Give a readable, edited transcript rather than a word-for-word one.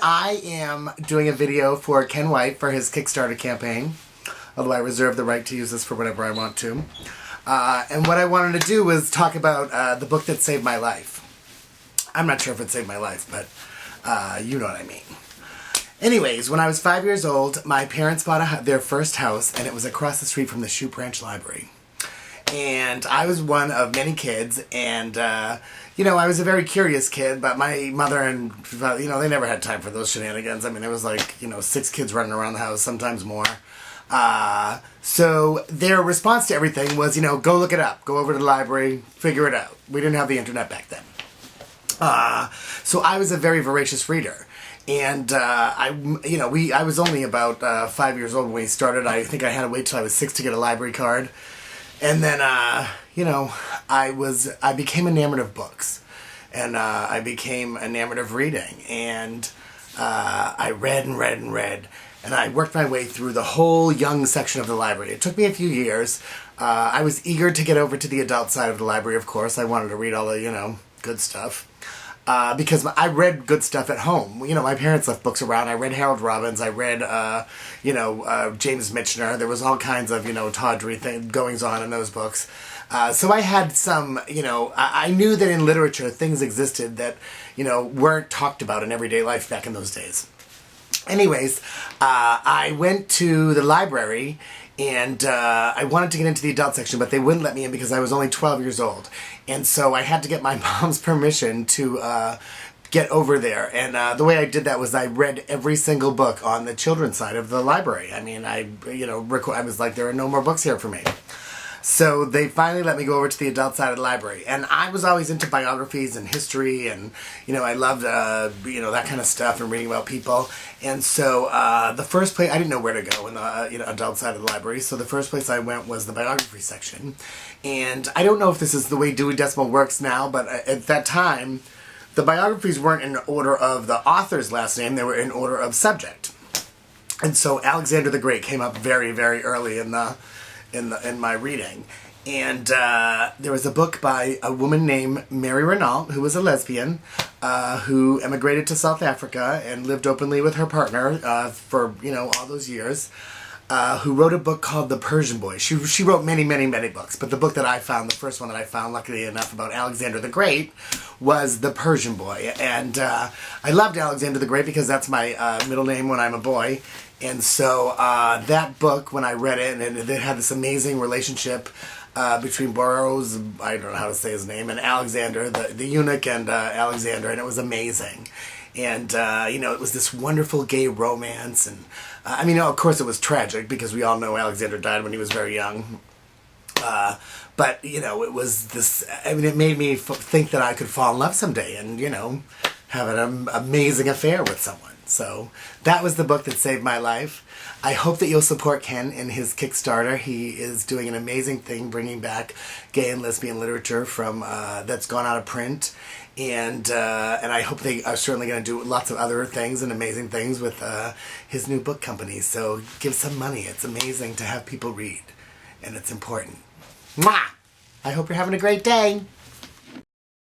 I am doing a video for Ken White for his Kickstarter campaign, although I reserve the right to use this for whatever I want to. And what I wanted to do was talk about the book that saved my life. I'm not sure if it saved my life, but you know what I mean. Anyways, when I was 5 years old, my parents bought their first house, and it was across the street from the Shoe Branch Library. And I was one of many kids, and, you know, I was a very curious kid, but my mother and, you know, they never had time for those shenanigans. I mean, it was like, you know, 6 kids running around the house, sometimes more. So their response to everything was, you know, go look it up, go over to the library, figure it out. We didn't have the internet back then. So I was a very voracious reader. And, I was only about 5 years old when we started. I think I had to wait till I was 6 to get a library card. And then, you know, I became enamored of books. And I became enamored of reading. And I read and read and read. And I worked my way through the whole young section of the library. It took me a few years. I was eager to get over to the adult side of the library, of course. I wanted to read all the, you know, good stuff. Because I read good stuff at home. You know, my parents left books around. I read Harold Robbins. I read, James Michener. There was all kinds of, you know, tawdry goings on in those books. So I had some, you know, I knew that in literature things existed that, you know, weren't talked about in everyday life back in those days. Anyways, I went to the library and I wanted to get into the adult section, but they wouldn't let me in because I was only 12 years old. And so I had to get my mom's permission to get over there. And the way I did that was I read every single book on the children's side of the library. I mean, I was like, there are no more books here for me. So they finally let me go over to the adult side of the library. And I was always into biographies and history and, you know, I loved, that kind of stuff and reading about people. And so the first place, I didn't know where to go in the adult side of the library, so the first place I went was the biography section. And I don't know if this is the way Dewey Decimal works now, but at that time, the biographies weren't in order of the author's last name, they were in order of subject. And so Alexander the Great came up very, very early in my reading. And there was a book by a woman named Mary Renault, who was a lesbian, who emigrated to South Africa and lived openly with her partner for, you know, all those years, who wrote a book called The Persian Boy. She wrote many, many, many books, but the book that I found, the first one that I found, luckily enough, about Alexander the Great, was The Persian Boy. And I loved Alexander the Great because that's my middle name when I'm a boy. And so that book, when I read it, and it had this amazing relationship between Boros, I don't know how to say his name, and Alexander, the eunuch, and Alexander, and it was amazing. And, it was this wonderful gay romance, and, of course it was tragic, because we all know Alexander died when he was very young. But, you know, it was this, it made me think that I could fall in love someday and, you know, have an amazing affair with someone. So that was the book that saved my life. I hope that you'll support Ken in his Kickstarter. He is doing an amazing thing, bringing back gay and lesbian literature from that's gone out of print, and I hope they are certainly going to do lots of other things and amazing things with his new book company. So give some money. It's amazing to have people read, and it's important. Mwah! I hope you're having a great day.